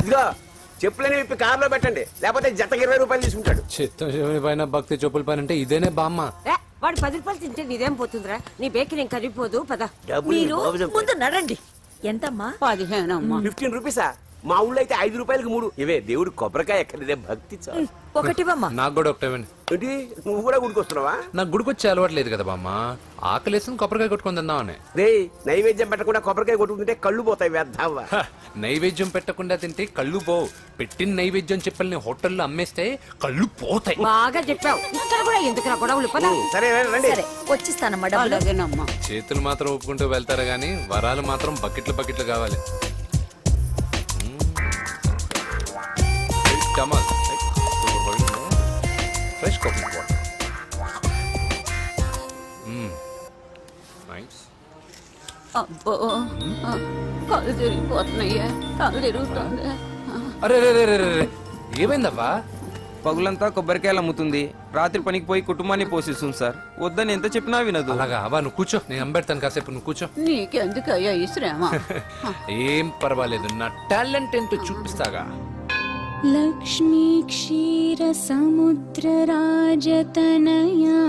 ఇదిగో చెప్పులని విప్పి కారులో పెట్టండి, లేకపోతే జతకి 20 రూపాయలు తీసుకుంటాడు. చిత్తం శివుని పైన భక్తి చెప్పుల పైన అంటే ఇదేనే బామ్మ. వాడు 10 రూపాయలు తింటే నీదేం పోతుందిరా, నీ బేకరీ ఏం కరిగిపోదు. పద. మీరు ముందు నడండి. ఎంతమ్మా? 15 అమ్మా. 15 రూపీసా? మా ఊళ్ళో అయితే 5 రూపాయలకి 3. ఇవే దేవుడు కొబ్బరికాయ ఎక్కడిదే భక్తి చాలు. ఒకటివమ్మా. నాకు కూడా ఒకటే ఇవ్వండి. ఏంటి నువ్వు కూడా గుడికొస్తున్నావా? నాకు గుడికొచ్చే అలవాటు లేదు కదా బామ్మ, ఆకలేసుకుని కొబ్బరికాయ కొట్టుకొని తిందామని. రే నైవేద్యం పెట్టకుండా కొబ్బరికాయ కొట్టుకుంటే కళ్ళు పోతాయి వేద్దావా. నైవేద్యం పెట్టకుండా తింటే కళ్ళు పోవు, పెట్టిన నైవేద్యం చెప్పల్ని హోటల్లో అమ్మేస్తే కళ్ళు పోతాయి. బాగా చెప్పావు. ఇక్కడ కూడా ఎందుకు గొడవలు? పద. సరే రండి. సరే వచ్చిస్తానమ్మా డబ్బులు. అలాగేనమ్మా. చేతులు మాత్రం ఒప్పుకుంటూ వెళ్తారు గానీ వరాలు మాత్రం బకెట్లు బకెట్లు కావాలి. Fresh coconut water. నైస్. అబ్బో కళ్ళు తిరిగిపోతున్నాయ్యా, కళ్ళు తిరుగుతుంది. అరే రే రే రే రే, ఏమైందవ్వా? పగులంతా కొబ్బరికాయలు అమ్ముతుంది, రాత్రి పనికి పోయి కుటుంబాన్ని పోషిస్తుంది సార్. వద్దని ఎంత చెప్పినా వినదు. అలాగా అవ్వా, నువ్వు కూర్చో, నేను అంబెడతాను కాసేపు, నువ్వు కూర్చో. నీకెందుకయ్యా ఈ శ్రమ? ఏం పర్వాలేదు, నా టాలెంట్ ఏంటో చూపిస్తాగా. లక్ష్మీ క్షీర సముద్ర రాజతనయా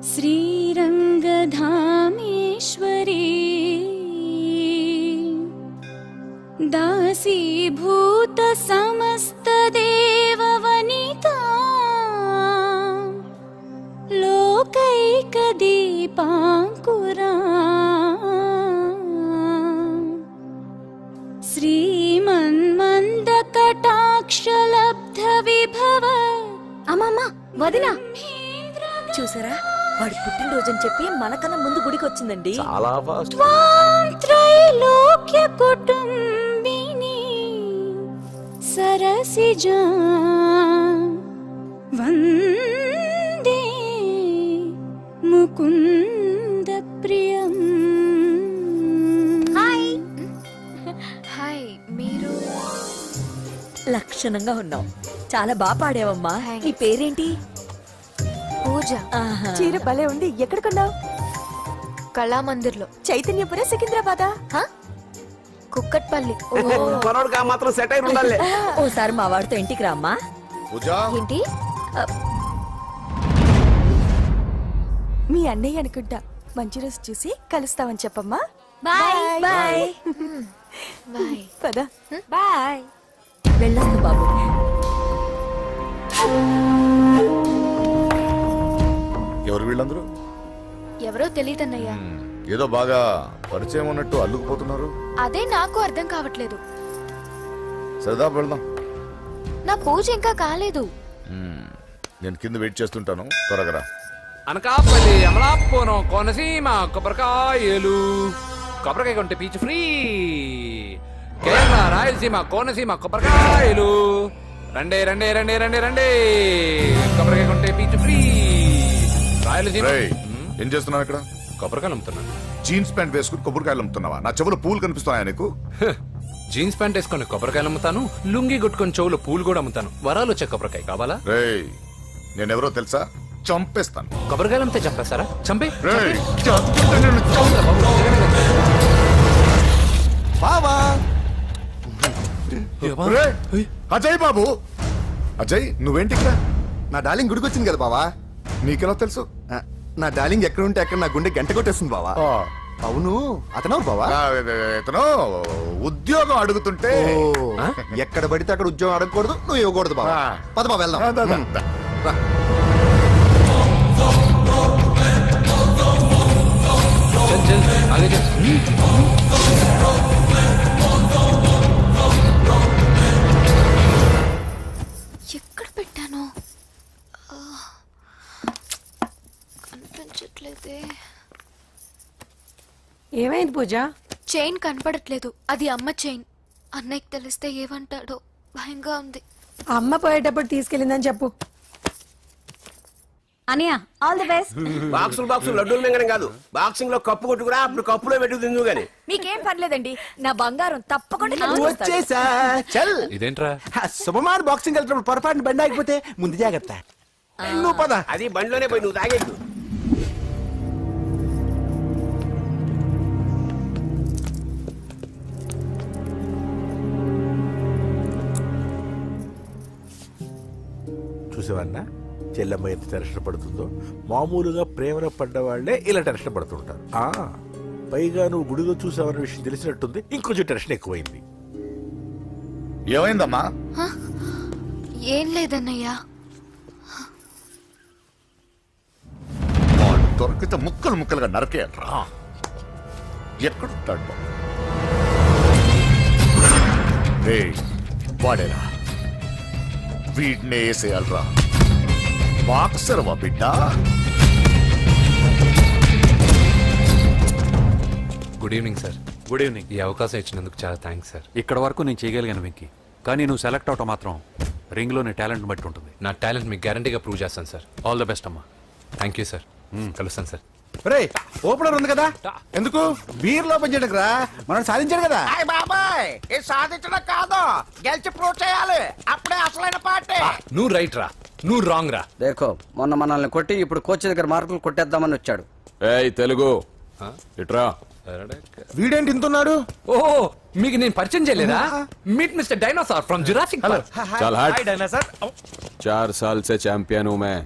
శ్రీరంగధామేశ్వరీ దాసీభూత సమస్త దేవవనితా లోకైక దీపాంకురా శ్రీమన్మంద కటాక్షలబ్ధ విభవ. అమ్మమ్మ వదినా చూసారా, వాడి పుట్టినరోజని చెప్పి మనకన్నా ముందు గుడికి వచ్చిందండి. చాలా ఫాస్ట్. త్రైలోక్య కుటుంబిని సరసిజా వందే ముకుంద ప్రియం. హాయ్, మీరు లక్షణంగా ఉన్నావు, చాలా బాగా పాడావమ్మా. నీ పేరేంటి? పూజ. చీర భలే ఉంది. ఎక్కడ కొన్నావు? కళామందిర్లో. చైతన్యపుర సికింద్రాబాదా? కుక్కట్పల్లి. కొనోడుగా మాత్రం సెటైర్ ఉండాలి. ఓసారి మా వాడితో ఇంటికి రామ్మా. ఏంటి? మీ అన్నయ్య అనుకుంటా. మంచి రోజు చూసి కలుస్తామని చెప్పమ్మా. Bye bye bye. పద. బాయ్. వెళ్ళొస్తా బాబు. ఎవరు వీళ్ళందరూ? ఎవరో తెలియదన్నయ్యా. ఏదో బాగా పరిచయం ఉన్నట్టు అల్లుకుపోతున్నారు. అదే నాకు అర్థం కావట్లేదు. సరదా వెళ్దాం. నా పూజ ఇంకా కాలేదు. నేను కింద వెయిట్ చేస్తుంటాను, త్వరగా రా. అనకాపల్లి, అమలాపురం, కోనసీమ కొబ్బరికాయలు. కొబ్బరికాయ కొంటే పీచు ఫ్రీ. కేరళ, రాయలసీమ, కోనసీమ కొబ్బరికాయలు. రండే రండే రండే రండే రండే, కొబ్బరికాయ కొంటే పీచు ఫ్రీ. రాయలసీమ. ఏం చేస్తున్నావు ఇక్కడ? కొబ్బరికాయలు అమ్ముతున్నాను. జీన్స్ ప్యాంట్ వేసుకుని కొబ్బరికాయలు అమ్ముతున్నావా? నా చెవులు పూలు కనిపిస్తున్నాయా నీకు? జీన్స్ ప్యాంట్ వేసుకొని కొబ్బరికాయలు అమ్ముతాను, లుంగి కొట్టుకొని చెవులు పూలు కూడా అమ్ముతాను. వరాలు వచ్చే కొబ్బరికాయ కావాలా? రేయ్, నేనెవరో తెలుసా? చంపేస్తాను. కొబ్బరికాయలు అమ్మితే చంపేస్తారా? చంపే. అజయ్ బాబు, అజయ్ నువ్వేంటి ఇక్కడ? నా డార్లింగ్ గుడికి వచ్చింది కదా బావా. నీకెలా తెలుసు? నా డార్లింగ్ ఎక్కడ ఉంటే అక్కడ నా గుండె గంట కొట్టేస్తుంది బావా. అవును, అతను బావా? ఇతను ఉద్యోగం అడుగుతుంటే. ఎక్కడ పడితే అక్కడ ఉద్యోగం అడగకూడదు, నువ్వు ఇవ్వకూడదు బావా. పద బావ వెళ్దాం. రా. చల్ చల్ ఆగే చల్. ఎక్కడ పెట్టాను? కనిపించట్లేదే. ఏమైంది పూజ? చైన్ కనపడట్లేదు. అది అమ్మ చైన్. అన్నయ్యకి తెలిస్తే ఏమంటాడో భయంగా ఉంది. అమ్మ పోయేటప్పుడు తీసుకెళ్ళిందని చెప్పు. అనియా ఆల్ ది బెస్ట్. బాక్సులు లడ్డూలు మింగడం కాదు, బాక్సింగ్ లో కప్పు కొట్టుకురా, అప్పుడు కప్పులో పెట్టు తిందు గాని. మీకేం పర్లేదండి, నా బంగారం తప్పకుండా వచ్చేసా. చల్. ఇదేంట్రా? శుభమాన్ బాక్సింగ్ వెళ్తున్నప్పుడు పొరపాటున బండి ఆగిపోతే ముందు జాగ్రత్త. నువ్వు పద. అది బండిలోనే పోయి నువ్వు తాగేద్దు. చూసావన్నా చెల్లెమ్మ ఎంత టెన్షన్ పడుతుందో. మామూలుగా ప్రేమలో పడ్డ వాళ్ళే ఇలా టెన్షన్ పడుతుంటారు. పైగా నువ్వు గుడిలో చూసావన్న విషయం తెలిసినట్టుంది, ఇంకొంచెం టెన్షన్ ఎక్కువైంది. ఏమైందమ్మా? ఏం లేదన్నయ్యా. వాడు దొరికితే ముక్కలు ముక్కలుగా నరకేయట్రా. ఎక్కడుంటాడు వాడు? రేయ్, వాడేరా, వీడినే వేసేయాలరా. బాక్సర్వా బిడ్డ? Good evening sir. Good evening. ఈ అవకాశం ఇచ్చినందుకు చాలా థ్యాంక్స్ సార్. ఇక్కడ వరకు నేను చేయగలిగాను వెంకీ, కానీ నువ్వు సెలెక్ట్ అవటం మాత్రం రింగ్లో నీ టాలెంట్ బట్టి ఉంటుంది. నా టాలెంట్ మీకు గ్యారంటీగా ప్రూవ్ చేస్తాను సార్. ఆల్ ద బెస్ట్ అమ్మా. Thank you sir. కలుస్తాను సార్. రే ఓపెనర్ ఉంది కదా, ఎందుకు బీర్ లోపం చేయడానికి రా, మనం సాధించాడు కదా. బాబాయ్ ఇది సాధించడం కాదు, గెలిచి ప్రూవ్ చేయాలి, అప్పుడే అసలైన పార్టీ. నువ్వు రైట్ రా, నువ్వు రాంగ్ రా. దేఖో మొన్న మనల్ని కొట్టి ఇప్పుడు కోచ్ దగ్గర మార్కులు కొట్టేద్దామని వచ్చాడు. ఏయ్ తెలుగు ఇట్రా. వీడేంటి ఇంతున్నాడు? ఓ మీకు నేను పరిచయం చేయలేదా? Meet mister dinosaur from Jurassic park. चल हट। 4 साल से चैंपियन हूँ मैं।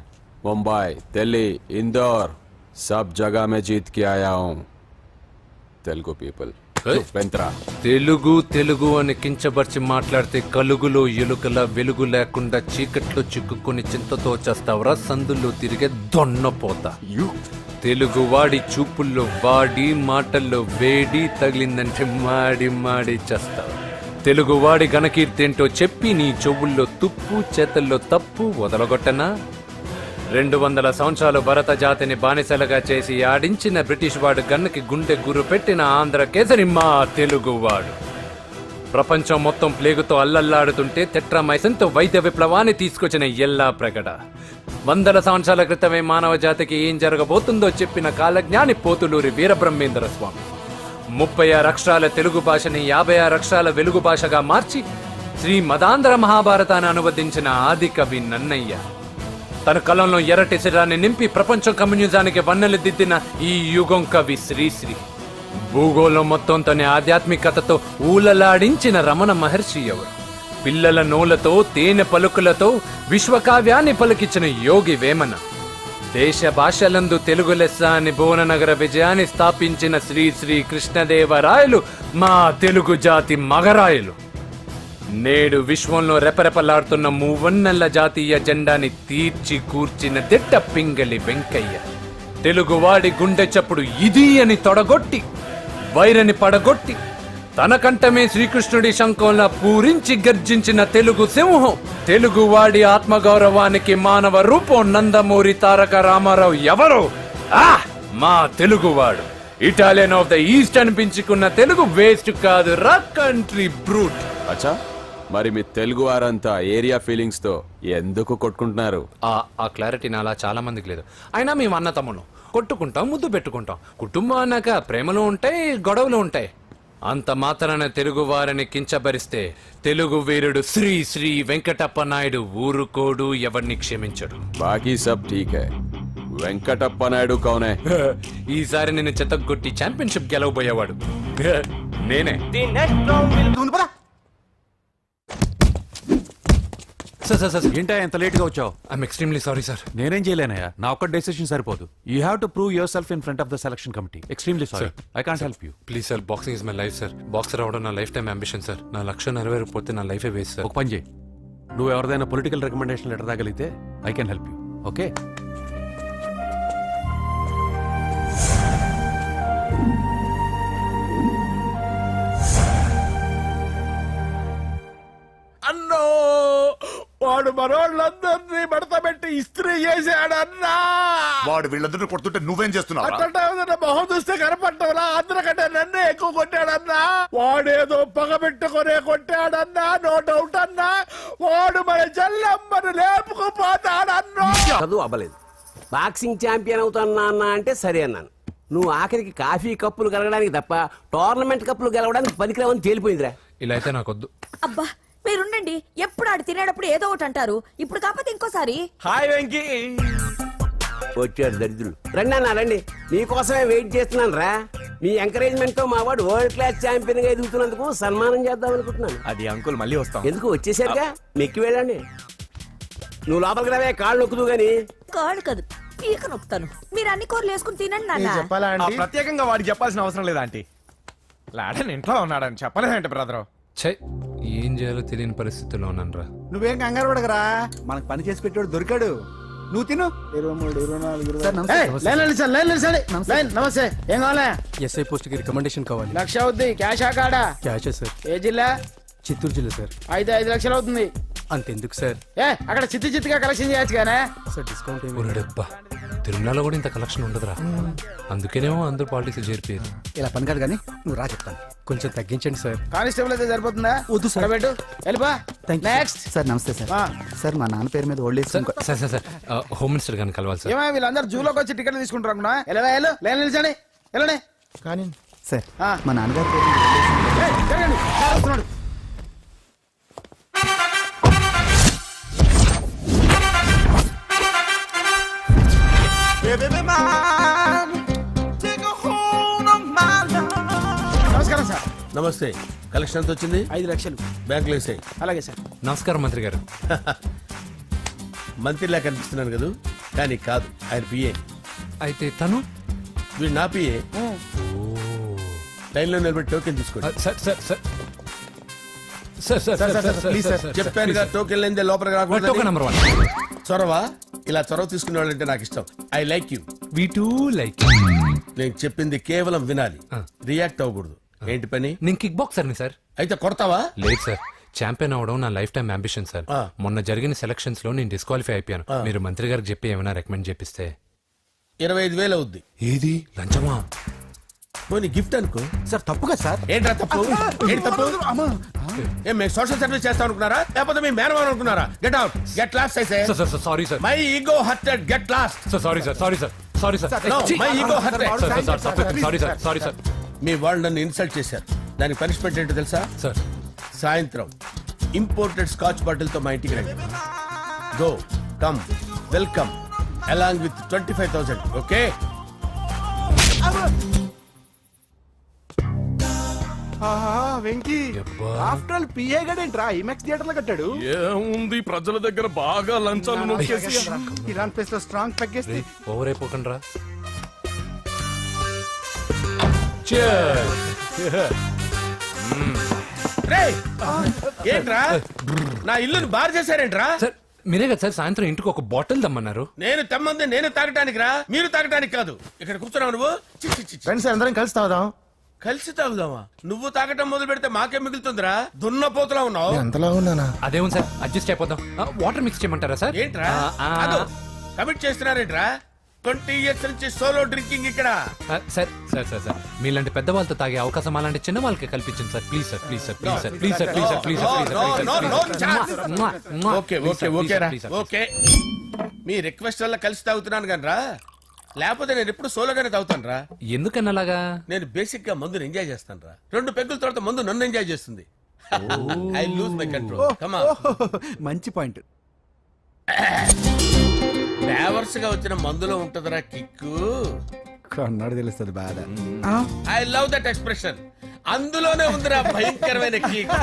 मुंबई, दिल्ली, इंदौर सब जगह में जीत के आया हूँ। तेलुगु पीपल వెంత్రా. తెలుగు తెలుగు అని కించబర్చి మాట్లాడితే కలుగులో ఎలుకల వెలుగు లేకుండా చీకట్లో చిక్కుకొని చింతతో చేస్తావరా, సందుల్లో తిరిగే దొన్నపోతా. తెలుగు వాడి చూపుల్లో వాడి మాటల్లో వేడి తగిలిందంటే మాడి మాడి చేస్తావు. తెలుగు వాడి ఘనకీర్తి ఏంటో చెప్పి నీ చెవుల్లో తుప్పు చేతల్లో తప్పు వదలగొట్టనా? 200 సంవత్సరాలు భరత జాతిని బానిసలుగా చేసి ఆడించిన బ్రిటిష్ వాడు గన్నకి గుండె గుర్రు పెట్టిన ఆంధ్ర కేసరి మా తెలుగువాడు. ప్రపంచం మొత్తం ప్లేగుతో అల్లల్లాడుతుంటే టెట్రామైసిన్తో వైద్య విప్లవాన్ని తీసుకొచ్చిన ఎల్లా ప్రగడ. 100 సంవత్సరాల క్రితమే మానవ జాతికి ఏం జరగబోతుందో చెప్పిన కాలజ్ఞాని పోతులూరి వీరబ్రహ్మేంద్ర స్వామి. 36 అక్షరాల తెలుగు భాషని 56 అక్షరాల వెలుగు భాషగా మార్చి శ్రీ మదాంధ్ర మహాభారతాన్ని అనువదించిన ఆది కవి నన్నయ్య. తన కలంలో ఎర్రటి శిరాన్ని నింపి ప్రపంచం కమ్యూనిజానికి వన్నెలు దిద్దిన ఈ యుగం కవి శ్రీశ్రీ. భూగోళం మొత్తం తన ఆధ్యాత్మికతతో ఊలలాడించిన రమణ మహర్షి ఎవరు? పిల్లల నోలతో తేనె పలుకులతో విశ్వకావ్యాన్ని పలికించిన యోగి వేమన. దేశ భాషలందు తెలుగు లెస్స అని భువననగర విజయాన్ని స్థాపించిన శ్రీ శ్రీ కృష్ణదేవరాయలు మా తెలుగు జాతి మగరాయలు. నేడు విశ్వంలో రెపరెపలాడుతున్న మూవన్నెల జాతీయ జెండాని తీర్చి కూర్చిన దిట్ట పింగళి వెంకయ్య. తెలుగువాడి గుండె చప్పుడు ఇది అని తొడగొట్టి వైరని పడగొట్టి తన కంఠమే శ్రీకృష్ణుడి శంఖంలా పూరించి గర్జించిన తెలుగు సింహం. తెలుగువాడి ఆత్మగౌరవానికి మానవ రూపం నందమూరి తారక రామారావు ఎవరో? మా తెలుగువాడు. ఇటాలియన్ ఆఫ్ ద ఈస్ట్ అనిపించుకున్న తెలుగు వేస్ట్ కాదు రా కంట్రీ బ్రూట్. అచ్చా, మరి మీ తెలుగు వారంతా ఏరియా ఫీలింగ్స్ తో ఎందుకు కొట్టుకుంటున్నారు? ఆ క్లారిటీ నాలా చాలా మందికి లేదు. అయినా మేము అన్న తమ్మును కొట్టుకుంటాం, ముద్దు పెట్టుకుంటాం. కుటుంబం అన్నాక ప్రేమలు ఉంటాయి, గొడవలు ఉంటాయి. అంత మాత్రాన తెలుగు వారిని కించబరిస్తే తెలుగు వీరుడు శ్రీ శ్రీ వెంకటప్ప నాయుడు ఊరుకోడు, ఎవరిని క్షమించడు. బాకీ సబ్ ఠీక్ హై. వెంకటప్ప నాయుడు కౌనే? ఈసారి నేను చెత్తగొట్టి ఛాంపియన్షిప్ గెలవబోయేవాడు నేనే. సార్ ఏంటా ఎంత లేట్ గా వచ్చావు? I'm extremely sorry sir. నేనేం చేయలేనయ్యా, నా ఒక్క డెసిషన్ సరిపోదు. You have to prove your self in front of the selection committee. Extremely sorry, I can't help you. Please sir, boxing is my life sir. Boxer అవడం నా life time ambition sir. నా లక్ష్యం నెరవేరకపోతే నా లైఫే waste sir. ఒక పని చేయి, నువ్వు ఎవరిదైనా పొలిటికల్ రికమెండేషన్ లెటర్ రాగలిగితే I can help you. Okay? అన్నో వాడు మనోళ్ళందరినీ మడత పెట్టి ఇస్త్రీ చేశాడన్నా. వాడు వీళ్ళందరూ కొడుతుంటే నువ్వేం చేస్తున్నావు? అట్లా మొహం చూస్తే కనపట్టవులా, అందరికంటే నన్నే ఎక్కువ కొట్టాడన్నా. వాడేదో పగ పెట్టుకునే కొట్టాడన్నా, నో డౌట్ అన్నా. వాడు మన జల్లమ్మను లేపుకుపోతాడన్నా. చదువు అవ్వలేదు, బాక్సింగ్ ఛాంపియన్ అవుతున్నా అన్నా అంటే సరే అన్నాను. నువ్వు ఆఖరికి కాఫీ కప్పులు గెలవడానికి తప్ప టోర్నమెంట్ కప్పులు గెలవడానికి పనికిరావని తేలిపోయిందిరా. ఇలా అయితే నాకొద్దు. అబ్బా మీరుండండి, ఎప్పుడు ఆడు తినేటప్పుడు ఏదో ఒకటి అంటారు. ఇప్పుడు కాకపోతే ఇంకోసారి. హాయ్ వెంకీ. వచ్చాడు దరిద్రులు. రండి అన్న రండి, మీకోసమే వెయిట్ చేస్తున్నాను రా. మీ ఎంకరేజ్మెంట్ తో మా వాడు వరల్డ్ క్లాస్ ఛాంపియన్ గా ఎదుగుతున్నందుకు సన్మానం చేద్దాం అనుకుంటున్నాను. అది అంకుల్ మళ్ళీ వస్తాం. ఎందుకు వచ్చేసరిగా మెక్కి వెళ్ళండి. నువ్వు లోపలికి రావే, కాళ్ళు నొక్కుదు గాని. కాళ్ళు కాదు పీక నొక్కుతాను. మీరు అన్ని కూరలు వేసుకుని తినండి నాన్న. చెప్పాలా ఆంటీ? ప్రత్యేకంగా వాడికి చెప్పాల్సిన అవసరం లేదా ఆంటీ? లాడన్ ఇంట్లో ఉన్నాడని చెప్పలేదంటే బ్రదర్. ఛై, ఏం చేయాలో తెలియని పరిస్థితిలో ఉన్నానరా. నువ్వేం కంగారు పడకరా, మనకు పని చేసి పెట్టాడు దొరికాడు. నువ్వు తిను. 23, 24, నమస్తే. ఏం కావాలా? ఎస్ఐ పోస్ట్ కి రికమెండేషన్ కావాలి. 1,00,000 అవుద్ది. క్యాషా కాడా? Cash sir. ఏ జిల్లా? చిత్తూరు జిల్లా సార్. అయితే 5 లక్షలు అవుతుంది. అంతెందుకు సార్? అక్కడ చిత్తుగా కలెక్షన్ చేయొచ్చు కానీ. సార్ డిస్కౌంట్ ఏమి? ఒరేడబ్బా, తిరుమలలో కూడా ఇంత కలెక్షన్ ఉండదురా. అందుకేనేమో అందరూ పాలిటిక్స్ చేరిపోయారు. ఇలా పని కాదు కానీ నువ్వు రా చెప్తాను. కొంచెం తగ్గించండి సార్. కానిస్టేబుల్ అయితే సరిపోతుందా? వద్దు సార్. పెట్టు, వెళ్ళిపా. నెక్స్ట్. సార్ నమస్తే సార్. సార్ మా నాన్న పేరు మీద old age sir sir sir sir, home minister గారిని కలవాలి సార్. ఏమో వీళ్ళందరూ జూలోకి వచ్చి టికెట్లు తీసుకుంటారు అనుకున్నా. లైన్ నిలిచండి, వెళ్ళండి. కానీ సార్ ఆ. మా నాన్నగారి పేరు జరగండి, సార్ వస్తున్నాడు. నమస్కారం సార్. నమస్తే. కలెక్షన్ ఎంత వచ్చింది? 5 లక్షలు. బ్యాంకులో వేసాయి. అలాగే సార్. నమస్కారం మంత్రి గారు. మంత్రిలా కనిపిస్తున్నాను కదా, కానీ కాదు, ఆయన పిఏ. అయితే తను వీడు నా పిఏ. లైన్లో నిలబెట్టి టోకెన్ తీసుకోండి. Sir sir sir sir sir sir sir please sir. చెప్పాను కదా, టోకెన్ లేనిదే లోపలికి టోకెన్ రాకూడదు. నెంబర్ 1. చొరవ, ఇలా చొరవ తీసుకునే వాళ్ళంటే నాకు ఇష్టం. I like you. We two like. నేను చెప్పింది కేవలం వినాలి, రియాక్ట్ అవ్వకూడదు. ఏంటి పని? నేను కిక్ బాక్సర్ని సార్. అయితే కొడతావా? లేదు సార్, ఛాంపియన్ అవడం నా లైఫ్ టైం అంబిషన్ సార్. ఆ. మొన్న జరిగిన సెలక్షన్స్ లో నేను డిస్క్వాలిఫై అయిపోయాను. మీరు మంత్రి గారికి చెప్పి ఏమైనా రికమెండ్ చేపిస్తే. 25,000 అవుద్ది. ఏది లంచమా? పోనీ గిఫ్ట్ అనుకో. సార్ తప్పుగా సార్. ఏంట్రా తప్పు? ఏంటి తప్పు? ఏం మేము సోషల్ సర్వీస్ చేస్తాం అనుకున్నారా, లేకపోతే మీ మేనమాన్ అనుకున్నారా? Get out, get lost. అయితే sir sir sir sorry sir. My ego hurted, get lost. Sir sorry sir, sorry sir, sorry sir. No, my ego hurt. Sorry sir, sorry sir. మీ వాళ్ళు నన్ను ఇన్సల్ట్ చేశారు. దానికి పనిష్మెంట్ ఏంటో తెలుసా? Sir సాయంత్రం imported scotch bottle తో మా ఇంటికి రండి. Go, come, welcome along with 25,000. Okay? Venky, యబ్బా. ఆఫ్టర్ ఆల్ పిఏ గడేంట్రా ఇమెక్స్ థియేటర్ లో కట్టాడు. ఏముంది ప్రజల దగ్గర బాగా లంచాలు నొక్కేసి ఇలాంటి ప్లేస్ లో స్ట్రాంగ్ తగ్గేస్తే ఓవర్ అయిపోకండి రా. రేయ్, ఏంట్రా నా ఇల్లుని బార్ చేశారేంట్రా? సార్ మీరే కదా సార్ సాయంత్రం ఇంటికి ఒక బాటిల్ దమ్మన్నారు. నేను తెమ్మంది నేను తాగటానికి రా, మీరు తాగటానికి కాదు. ఇక్కడ కూర్చున్నావు నువ్వు. చి, చి, చి, చి. ఫ్రెండ్స్ అందరం కలిసి తాగుదాం. కలిసి తాగుదామా? నువ్వు తాగటం మొదలు పెడితే మాకే మిగులుతుందిరా. దున్నపోతులా ఉన్నావు. ఎంతలా ఉన్నానా? అదేమో సార్, అడ్జస్ట్ అయిపోదాం. వాటర్ మిక్స్ చేయమంటారా సార్? ఏంట్రా కమిట్ చేస్తున్నారేంట్రా? 20 years నుంచి సోలో డ్రింకింగ్ ఇక్కడ. సార్ సార్ సార్ సార్ మీలాంటి పెద్ద వాళ్ళతో తాగే అవకాశం అలాంటి చిన్న వాళ్ళకి కల్పించండి sir. Please sir, please sir, please sir, please sir, please sir, please sir. Okay okay okay రా, ఓకే. మీ రిక్వెస్ట్ వల్ల కలిసి తాగుతున్నాను కానీ రా, లేకపోతే నేను ఎప్పుడు సోలోగానే తాగుతాను రా. ఎందుకన్నా అలాగా? నేను బేసిక్ గా మందుని ఎంజాయ్ చేస్తాను రా. 2 పెగ్గుల తర్వాత మందు నన్ను ఎంజాయ్ చేస్తుంది. I lose my control. Come on. మంచి పాయింట్. ఫ్లేవర్స్ గా వచ్చిన మందులో ఉంటదిరా కిక్కు. కన్నాడు తెలుస్తుంది బాధ. I love that expression. అందులోనే ఉందిరా భయంకరమైన కిక్.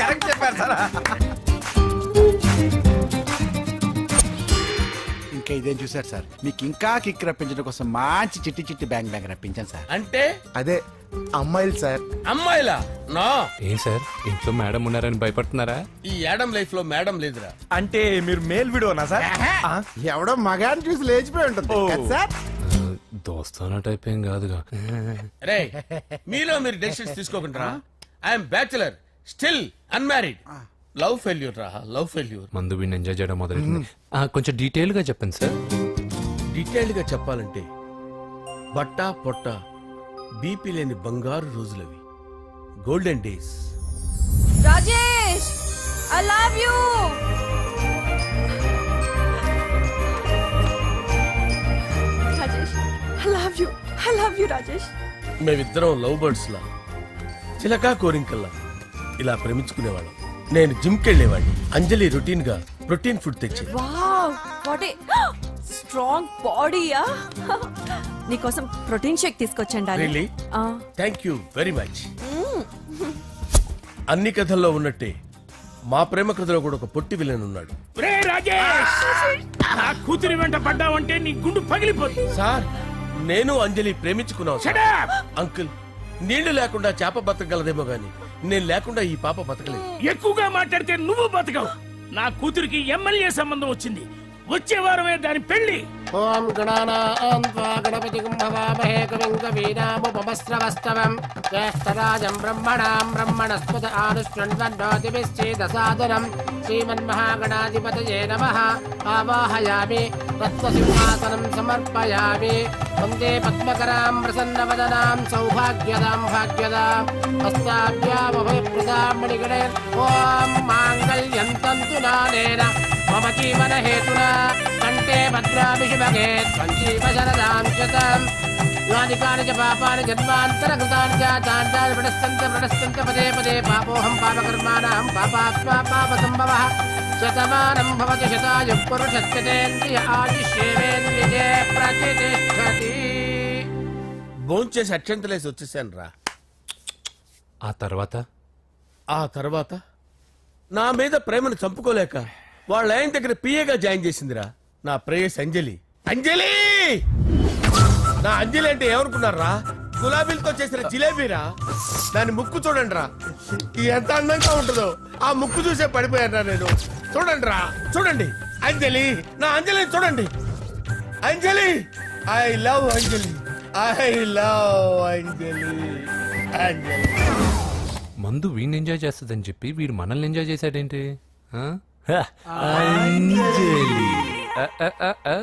కరెక్ట్ చెప్పారు సార్. ఇంకా ఇదేం చూసారు సార్, మీకు ఇంకా కిక్ రప్పించడం కోసం మంచి చిట్టి చిట్టి బ్యాంగ్ బ్యాంగ్ రప్పించాను సార్. అంటే అదే అమ్మాయిలు సార్. అమ్మాయిలా? నో. ఏం సార్ ఇంట్లో మేడం ఉన్నారని భయపడుతున్నారా? ఈ యాడమ్ లైఫ్ లో మేడం లేదురా. అంటే మీరు మేల్ వీడియోనా సార్? ఎవడో మగాన్ని చూసి లేచిపోయి ఉంటుంది కదా సార్. దోస్తానా టైప్ ఏం కాదుగా. రే, మీలో మీరు డెసిషన్స్ తీసుకోకుండా. I'm bachelor, still unmarried. Love failure రా, లవ్ ఫెయిల్యూర్. మందు వీడిని ఎంజాయ్ చేయడం మొదలైంది. కొంచెం డీటెయిల్ గా చెప్పండి సార్. డీటెయిల్డ్ గా చెప్పాలంటే బట్టా పొట్ట బీపీ లేని బంగారు రోజులవి, golden days. Rajesh I love you. Rajesh I love you, I love you Rajesh. మేమిద్దరం లవ్ బర్డ్స్ లా, చిలకా కోరింకల్లా ఇలా ప్రేమించుకునేవాళ్ళం. నేను జిమ్ కెళ్ళేవాడిని. అంజలి రొటీన్ గా ప్రోటీన్ ఫుడ్ తెచ్చి. వావ్ వాట్ ఏ స్ట్రాంగ్ బాడీయా. నీకోసం ప్రోటీన్ షేక్ తీసుకొచ్చండి. Really? Thank you very much. అన్ని కథల్లో ఉన్నట్టే మా ప్రేమ కథలో కూడా ఒక పొట్టి విలన్ ఉన్నాడు. రే రాజేష్ నా కూతురి వెంట పడ్డావంటే నీ గుండు పగిలిపోతుంది. సార్ నేను అంజలి ప్రేమించుకున్నావు Shut up! అంకుల్ నీళ్లు లేకుండా చేప బతకగలదేమో గాని నేను లేకుండా ఈ పాప బతకలేదు. ఎక్కువగా మాట్లాడితే నువ్వు బతకవు. నా కూతురికి ఎమ్మెల్యే సంబంధం వచ్చింది. వచ్చే వారమే దాని పెళ్లి. ఓం గణపతి కుంభవామహే కవిం కవీనాముపమస్రవస్తవం జ్యేష్ఠరాజం బ్రహ్మణాం బ్రహ్మణస్పద ఆనుష్ణ్వన్నోతిభిశ్చేదసాదనం శ్రీమన్మహాగణాధిపతయే నమః. ఆవాహయామి తత్వసింహాసనం సమర్పయామి. వందే పద్మకరాం ప్రసన్నవదనాం సౌభాగ్యదాం భాగ్యదాం హస్తాభ్యామభయప్రదాం మణిగణే. ఓం మాంగళ్యం తంతు నానేన మమ జీవన హేతునా కంటే భద్రాభిషుభగే సంజీవ శరదాం శతం. యాని కాని చ పాపాని జన్మాంతరకృతాని చాతాని ప్రణశ్యంత పదే పదే పాపోహం పాపకర్మాణం పాపాత్మా పాపసంభవః. శతమానం భవతి శతాయుః పురుషస్యతేంద్రియ ఆయుష్యేవేంద్రియే ప్రతిష్టతి. భోంచేసి అక్షంతలేసి వచ్చేసాను రా. ఆ తర్వాత ఆ తర్వాత నా మీద ప్రేమను చంపుకోలేక వాళ్ళ ఆయన దగ్గర పిఏగా జాయిన్ చేసిందిరా నా ప్రేయస్ అంజలి. అంజలి నా అంజలి అంటే ఏమనుకున్నారా? గులాబీలతో చేసిన జిలేబీరా. దాని ముక్కు చూడండి రా ఎంత అందంగా ఉంటుందో. ఆ ముక్కు చూసే పడిపోయారా నేను. చూడండి రా చూడండి అంజలి నా అంజలి చూడండి. Anjali I love Anjali I love Anjali. Anjali మందు వీడిని ఎంజాయ్ చేస్తుందని చెప్పి వీడు మనల్ని ఎంజాయ్ చేశాడేంటి? ఆ? హ, అంజలి. ఆ.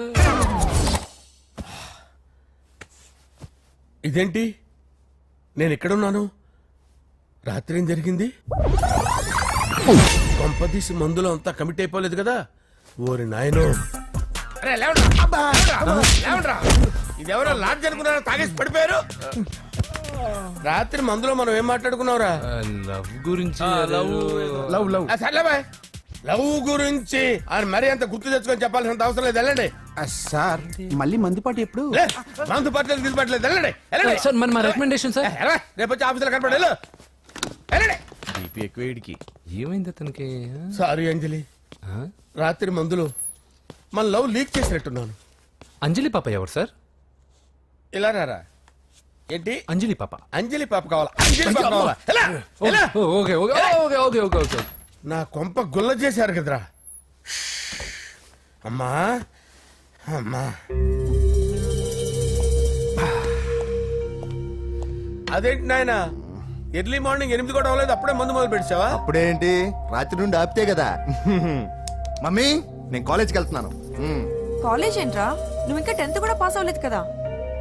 ఇదేంటి నేను ఎక్కడున్నాను? రాత్రి ఏం జరిగింది? కొంపదీసి మందులో అంతా కమిట్ అయిపోలేదు కదా? ఓరి నాయనో. అరే లేవండ్రా. అబ్బా, లేవండ్రా. ఇదెవరో లాడ్జ్ అనుకున్నారో తాగేసి పడిపోయారు. రాత్రి మందులో మనం ఏం మాట్లాడుకున్నావురా? లవ్ గురించి సర్లే బాయ్. లవ్ గురించి ఆయన మరీ అంత గుర్తు తెచ్చుకొని చెప్పాల్సినంత అవసరం లేదు. వెళ్ళండి సార్ మళ్ళీ మందుపాటి ఎప్పుడు? మందు పట్టలేదు గిల్పట్లేదు. వెళ్ళండి వెళ్ళండి. సార్ మన రికమెండేషన్ సార్. రేపు వచ్చి ఆఫీసులో కనపడి వెళ్ళు. వెళ్ళండి. ఏమైంది అతనికి? సారీ అంజలి, రాత్రి మందులో మన లవ్ లీక్ చేసినట్టున్నాను. అంజలి పాప ఎవరు సార్? ఇలా రారా. ఏంటి అంజలి పాప? అంజలి పాప కావాలా? అంజలి పాప కావాలా? ఎలా? ఎలా? Okay okay okay okay okay okay. నా కొంప గుల్ల చేశారు కదరా. అమ్మా అమ్మా అదేంటి నాయన ఎర్లీ మార్నింగ్ 8 కూడా అవ్వలేదు అప్పుడే మందు మొదలు పెట్టావా? అప్పుడేంటి రాత్రి నుండి ఆపితే కదా. మమ్మీ నేను కాలేజ్కి వెళ్తున్నాను. కాలేజ్ ఏంట్రా? నువ్వు ఇంకా 10th కూడా పాస్ అవ్వలేదు కదా.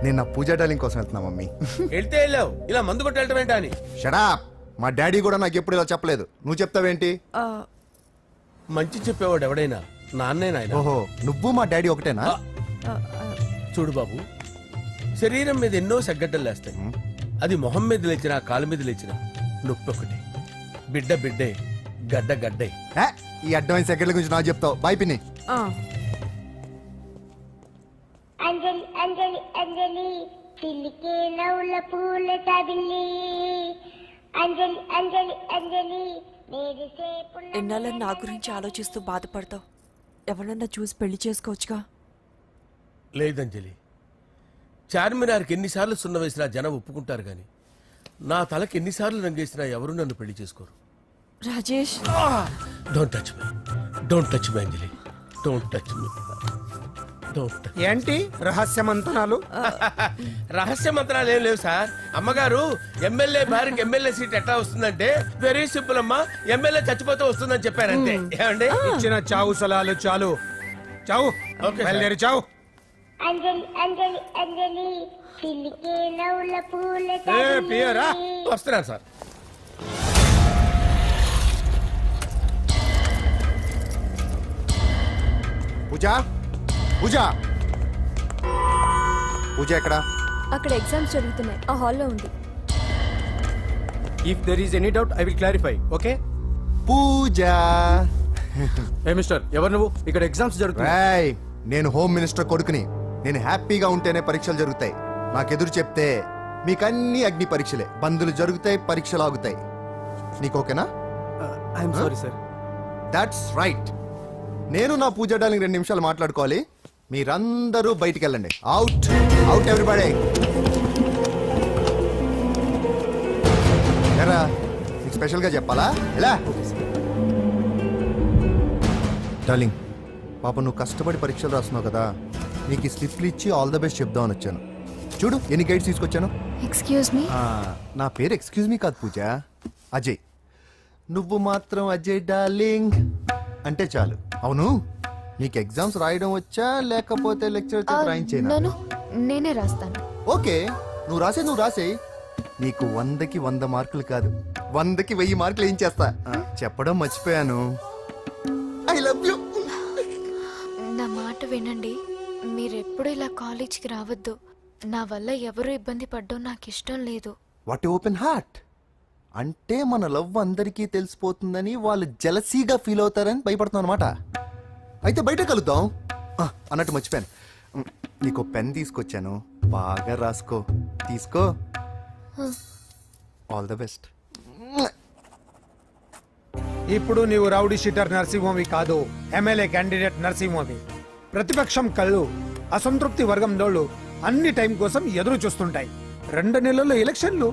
నేను నా పూజా డాలింగ్ కోసం వెళ్తున్నా మమ్మీ. వెళ్తే వెళ్ళావు, ఇలా మందు కొట్టి వెళ్ళటం ఏంటా అని. షడా మా డాడీ కూడా నాకు ఎప్పుడు ఇలా చెప్పలేదు. నువ్వు చెప్తావేంటి? మంచి చెప్పేవాడు ఎవడైనా నాన్నే నాయన. ఓహో నువ్వు మా డాడీ ఒకటేనా? చూడు బాబు, శరీరం మీద ఎన్నో సగ్గడ్డలు లేస్తాయి. అది మొహం మీద లేచినా కాలు మీద లేచినా నొప్పి ఒకటి. బిడ్డ బిడ్డే, గడ్డ గడ్డే. ఈ అడ్వాన్స్ సెకండ్ల గురించి నాకు చెప్తావు. బాయ్ పిన్ని. అంజలి అంజలి అంజలి చిల్లికే నవ్వుల పూల తబిల్లి. అంజలి అంజలి అంజలి ఎన్నాళ్ళ నా గురించి ఆలోచిస్తూ బాధపడతావు. ఎవరన్నా చూసి పెళ్లి చేసుకోవచ్చుగా. లేదంజలి, చార్మినార్కి ఎన్నిసార్లు సున్న వేసినా జనం ఒప్పుకుంటారు గాని నా తలకి ఎన్నిసార్లు రంగేసినా ఎవరు నన్ను పెళ్లి చేసుకోరు. Rajesh don't touch me, don't touch me Anjali, don't touch me. ఏంటి రహస్య మంతనాలు? రహస్య మంత్రాలు ఏం లేవు సార్. అమ్మగారు ఎమ్మెల్యే భార్యకి ఎమ్మెల్యే సీట్ ఎట్లా వస్తుందంటే వెరీ సింపుల్ అమ్మా, ఎమ్మెల్యే చచ్చిపోతే వస్తుందని చెప్పారంటే. ఏమండి ఇచ్చిన చావు సలాలు చాలు. చావు బయలుదేరి చావు. అంజలి అంజలి అంజలి చిల్లికే నవ్వుల పూల ప్రియరా వస్తున్నాను సార్. పూజ పూజ పూజ ఎక్కడ? అక్కడ ఎగ్జామ్స్ జరుగుతున్నాయి, ఆ హాల్లో ఉంది. If there is any doubt I will clarify. Okay Pooja. ఏ మిస్టర్, ఎవరు నువ్వు? ఇక్కడ ఎగ్జామ్స్ జరుగుతున్నాయి. నేను హోమ్ మినిస్టర్ కొడుకుని. నేను హ్యాపీగా ఉంటేనే పరీక్షలు జరుగుతాయి. నాకెదురు చెప్తే మీకన్నీ అగ్ని పరీక్షలే. బందులు జరుగుతాయి, పరీక్షలు ఆగుతాయి. నీకు ఓకేనా? I'm sorry sir. That's right. నేను నా పూజ డార్లింగ్ 2 నిమిషాలు మాట్లాడుకోవాలి. మీరందరూ బయటికి వెళ్ళండి. Out out everybody. ఎరా నీకు స్పెషల్గా చెప్పాలా? ఎలా డార్లింగ్, పాప నువ్వు కష్టపడి పరీక్షలు రాస్తున్నావు కదా, నీకు ఈ స్లిప్లు ఇచ్చి ఆల్ ద బెస్ట్ చెప్దామని వచ్చాను. చూడు ఎన్ని గైడ్స్ తీసుకొచ్చాను. Excuse me. నా పేరు ఎక్స్క్యూజ్ మీ కాదు పూజ, అజయ్. నువ్వు మాత్రం అజయ్ డార్లింగ్ అంటే చాలు. అవును, నీకు ఎగ్జామ్స్ రాయడం వచ్చా లేకపోతే లెక్చర్ రాయించేనా? నన్ను నేనే రాస్తాను. ఓకే, నువ్వు రాసే నీకు 100కి 100 మార్కులు కాదు, 100కి 1000 మార్కులు ఏం చేస్తా. చెప్పడం మర్చిపోయాను, ఐ లవ్ యూ. నా మాట వినండి, మీరెప్పుడు ఇలా కాలేజ్కి రావద్దు. నా వల్ల ఎవరు ఇబ్బంది పడ్డం నాకు ఇష్టం లేదు. వాట్ ఓపెన్ హార్ట్ అంటే మన లవ్ అందరికీ తెలిసిపోతుందని వాళ్ళు జలసీగా ఫీల్ అవుతారని భయపడుతున్నాను అనమాట. అయితే బయట కలుద్దాం. అన్నట్టు మర్చిపోయాను, నీకు పెన్ తీసుకొచ్చాను, బాగా రాసుకో. తీసుకో. All the best. ఇప్పుడు నీవు రౌడీ షీటర్ నరసింహవి కాదు, ఎమ్మెల్యే క్యాండిడేట్ నరసింహవి. ప్రతిపక్షం కళ్ళు అసంతృప్తి వర్గం నోళ్ళు అన్ని టైం కోసం ఎదురు చూస్తుంటాయి. 2 నెలల్లో ఎలక్షన్లు.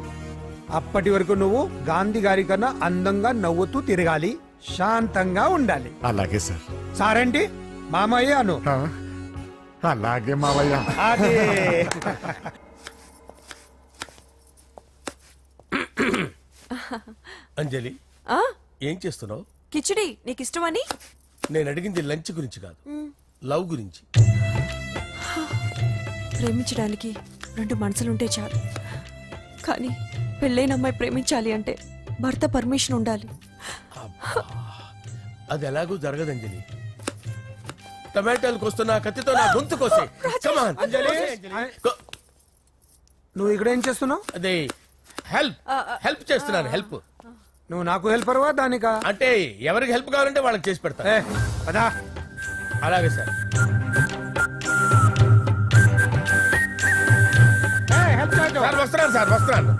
అప్పటి వరకు నువ్వు గాంధీ గారి కన్నా అందంగా నవ్వుతూ తిరగాలి, శాంతంగా ఉండాలి. అలాగే సార్. సారేంటి మామయ్య అను. అలాగే మావయ్య. అదే. అంజలి, ఏం చేస్తున్నావు? కిచిడి నీకు ఇష్టమని. నేను అడిగింది లంచ్ గురించి కాదు, లవ్ గురించి. ప్రేమించడానికి 2 మనసులుంటే చాలు, కానీ పెళ్ళైన అమ్మాయి ప్రేమించాలి అంటే భర్త పర్మిషన్ ఉండాలి. అది ఎలాగూ జరగదు అంజలి. టమాటాలు కోస్తున్నా కత్తితో నా గొంతు కోసే. Come on. అంజలి, నువ్వు ఇక్కడ ఏం చేస్తున్నావు? అదే హెల్ప్ చేస్తున్నాను. హెల్ప్ నువ్వు నాకు హెల్పర్వా దానికా? అంటే ఎవరికి హెల్ప్ కావాలంటే వాళ్ళకి చేసి పెడతా. పదా. అలాగే సార్. హెల్ప్ సార్ వస్తున్నాను.